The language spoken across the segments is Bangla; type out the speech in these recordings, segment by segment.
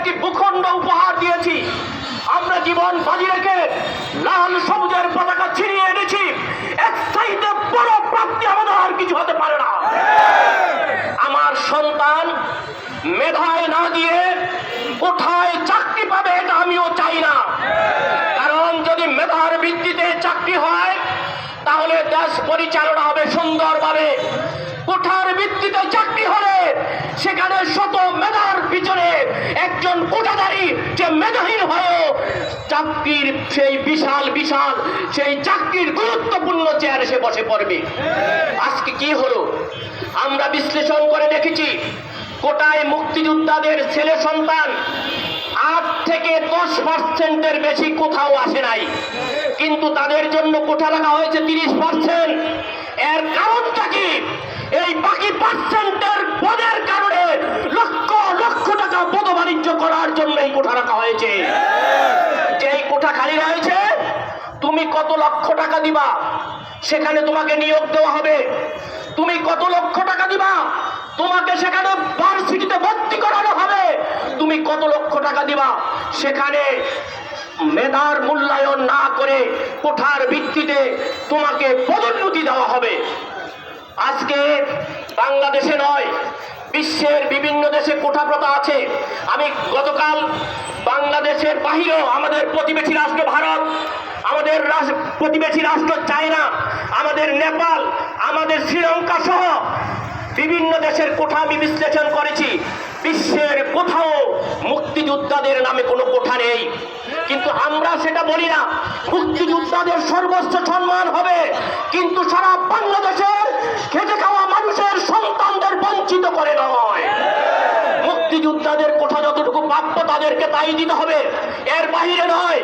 একটি ভূখণ্ড উপহার দিয়েছি। আমরা জীবন বাজি রেখে লাল সবুজের পতাকা ছিনিয়ে এনেছি। এক চাইতে বড় প্রাপ্তি আমাদের আর কিছু হতে পারে না। আমার সন্তান মেধায় না দিয়ে কোথায় চাকরি পাবে এটা আমিও চাই না। কারণ যদি মেধার ভিত্তিতে চাকরি হয় তাহলে দেশ পরিচালনা হবে সুন্দরভাবে। কোঠার ভিত্তিতে চাকরি হলে সেখানে শত মেধার পিছনে একজন কোঠাধারী যে মেধাহীন হয়েও চাকরির সেই বিশাল বিশাল সেই চাকরির গুরুত্বপূর্ণ চেয়ারে সে বসে পড়বে। আজকে কি হলো আমরা বিশ্লেষণ করে দেখেছি, কোটায় মুক্তিযোদ্ধাদের ছেলে সন্তান 8 থেকে 10% বেশি কোথাও আসে নাই, কিন্তু তাদের জন্য কোঠা রাখা হয়েছে 30%। এর কারণটা কি? এই বাকি পার্সেন্টের পদের কারণে লক্ষ লক্ষ টাকা পদ বাণিজ্য করার জন্য এই কোঠা রাখা হয়েছে। যেই কোঠা খালি রয়েছে তুমি কত লক্ষ টাকা দিবা সেখানে তোমাকে নিয়োগ দেওয়া হবে। তুমি কত লক্ষ টাকা দিবা তোমাকে সেখানে ভার্সিটিতে ভর্তি করানো হবে। তুমি কত লক্ষ টাকা দিবা সেখানে মেধার মূল্যায়ন না করে কোঠার ভিত্তিতে তোমাকে পদোন্নতি দেওয়া হবে। আজকে বাংলাদেশে নয়, বিশ্বের বিভিন্ন দেশে কোঠা প্রথা আছে। আমি গতকাল বাংলাদেশের বাহিরেও আমাদের প্রতিবেশী রাষ্ট্র ভারত, আমাদের প্রতিবেশী রাষ্ট্র চায়না, আমাদের নেপাল, আমাদের শ্রীলঙ্কা সহ বিভিন্ন দেশের কোঠা আমি বিশ্লেষণ করেছি। বিশ্বের কোথাও মুক্তিযোদ্ধাদের নামে কোনো কোঠা নেই, কিন্তু আমরা সেটা বলি না। মুক্তিযোদ্ধাদের সর্বোচ্চ সম্মান হবে, কিন্তু সারা বাংলাদেশের খেটে খাওয়া মানুষের সন্তানদের বঞ্চিত করে নয়। মুক্তিযোদ্ধাদের কোঠা যতটুকু প্রাপ্য তাদেরকে তাই দিতে হবে, এর বাইরে নয়।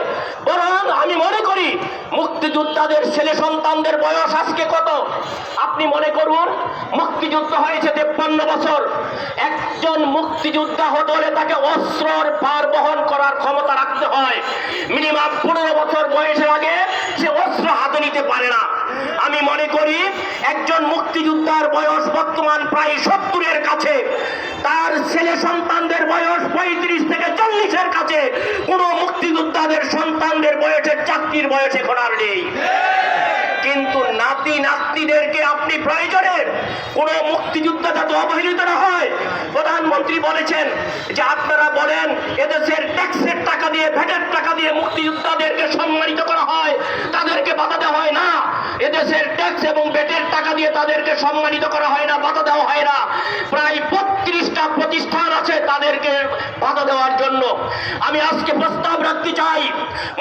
বরং আমি মনে করি মুক্তিযোদ্ধাদের ছেলে সন্তানদের বয়স আজকে কত আপনি মনে করুন। মুক্তিযুদ্ধ হয়েছে 53 বছর। একজন মুক্তিযোদ্ধা হতে হলে তাকে অস্ত্রর ভার বহন করার ক্ষমতা রাখতে হয়। মিনিমাম 15 বছর বয়সের আগে সে অস্ত্র হাতে নিতে পারে না। আমি মনে করি একজন মুক্তিযোদ্ধার বয়স বর্তমান প্রায় 70-এর কাছে। তার ছেলে সন্তানদের বয়স 35 থেকে 40-এর কাছে। কোন মুক্তিযোদ্ধাদের সন্তানদের বয়সের চাকরির বয়স এখন আর নেই। কিন্তু নাতি নাতনিদেরকে আপনি প্রয়োজনে কোন মুক্তিযোদ্ধা যাতে অবহেলিত না হয়। প্রধানমন্ত্রী বলেছেন যে আপনারা বলেন এদেশের ট্যাক্সের টাকা দিয়ে, ভ্যাটের টাকা দিয়ে মুক্তিযোদ্ধাদেরকে সম্মানিত করা হয়, তাদেরকে বাধা দেওয়া হয় না। এদেশের ট্যাক্স এবং ভ্যাটের টাকা দিয়ে তাদেরকে সম্মানিত করা হয় না, বাধা দেওয়া হয় না। প্রায় 32টা প্রতিষ্ঠান আছে তাদেরকে বাধা দেওয়ার জন্য। আমি আজকে প্রস্তাব রাখতে চাই,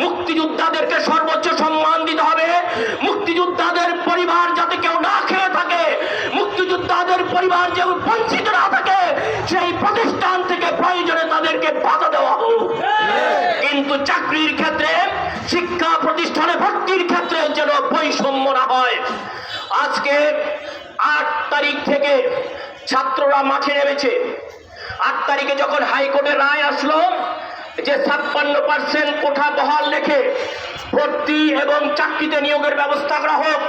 মুক্তিযোদ্ধাদেরকে সর্বোচ্চ সম্মান দিতে হবে। মুক্তিযোদ্ধাদের পরিবার যাতে কেউ না খেয়ে থাকে, মুক্তিযোদ্ধাদের পরিবার যে বঞ্চিত না থাকে, সেই প্রতিষ্ঠান থেকে প্রয়োজনে তাদেরকে বাধা দেওয়া হোক। কিন্তু চাকরির ক্ষেত্রে, শিক্ষা প্রতিষ্ঠানে ভর্তির ক্ষেত্রে যেন বৈষম্য না হয়। আজকে 8 তারিখ থেকে ছাত্ররা মাঠে নেমেছে। 8 তারিখে যখন হাইকোর্টের রায় আসলো যে 56% কোঠা বহাল রেখে ভর্তি এবং চাকরিতে নিয়োগের ব্যবস্থা করা হোক,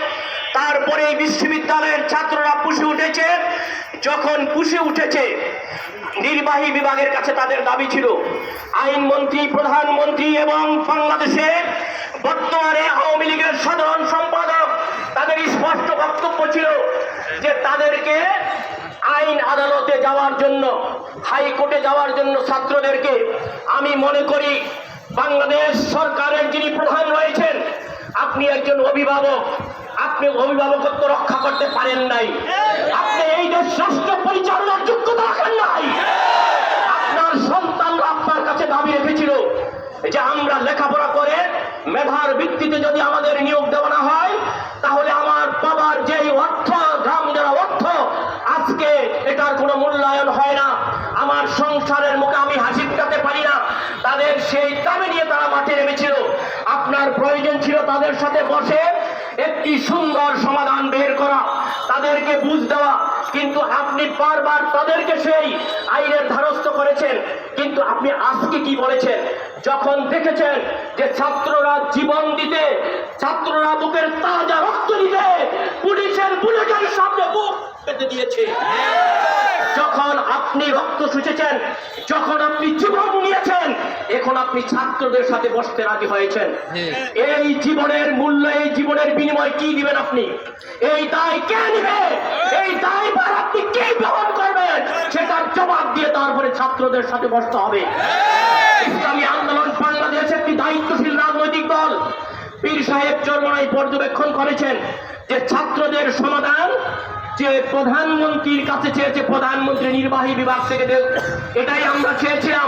তারপরে এই বিশ্ববিদ্যালয়ের ছাত্ররা পুষে উঠেছে। যখন পুষে উঠেছে, নির্বাহী বিভাগের কাছে তাদের দাবি ছিল, আইনমন্ত্রী, প্রধানমন্ত্রী এবং বাংলাদেশে বর্তমানে আওয়ামী লীগের সাধারণ সম্পাদক, তাদের স্পষ্ট বক্তব্য ছিল যে তাদেরকে আইন আদালতে যাওয়ার জন্য, হাইকোর্টে যাওয়ার জন্য ছাত্রদেরকে। আমি মনে করি বাংলাদেশ সরকারের যিনি প্রধান রয়েছেন, আপনি একজন অভিভাবক, আপনি অভিভাবকত্ব রক্ষা করতে পারেন নাই। আপনি এই দেশ রাষ্ট্র পরিচালনার যোগ্যতা রাখেন নাই। আপনার সন্তানরা আপনার কাছে দাবি রেখেছিল যে আমরা লেখাপড়া করে মেধার ভিত্তিতে যদি আমাদের নিয়োগ দেওয়া না হয়, তাহলে আমার বাবার যেই অর্থ, গ্রাম দেওয়া অর্থ, আজকে এটার কোনো মূল্যায়ন হয় না, আমার সংসারের মুখে আমি হাসি ফোটাতে পারি না। তাদের সেই দাবি নিয়ে তারা মাঠে নেমেছিল। আপনার প্রয়োজন ছিল তাদের সাথে বসে একটি সুন্দর সমাধান বের করা, তাদেরকে বুঝ দেওয়া, কিন্তু আপনি বারবার তাদেরকে সেই আইনের ধারস্থ করেছেন। কিন্তু আপনি আজকে কি বলেছেন? যখন দেখেছেন যে ছাত্ররা জীবন দিতে, ছাত্ররা বুকের তাজা রক্ত দিতে পুলিশের বুলেটের সামনে বুক পেতে দিয়েছে, যখন আপনি রক্ত শুষেছেন, যখন আপনি জীবন নিয়েছেন, এখন আপনি ছাত্রদের সাথে বসতে রাজি হয়েছেন। এই জীবনের মূল্য, এই জীবনের বিনিময় কি দিবেন আপনি? এই দায় কে নিবে? এই দায়ভার আপনি কে বহন করবেন? সেটার জবাব দিয়ে তারপরে ছাত্রদের সাথে বসতে হবে। ইসলামী আন্দোলন বাংলাদেশ একটি দায়িত্বশীল রাজনৈতিক দল। পীর সাহেব চরমনাই পর্যবেক্ষণ করেছেন যে ছাত্রদের সমাধান যে প্রধানমন্ত্রীর কাছে চেয়েছে, প্রধানমন্ত্রী নির্বাহী বিভাগ থেকে দেব, এটাই আমরা চেয়েছিলাম।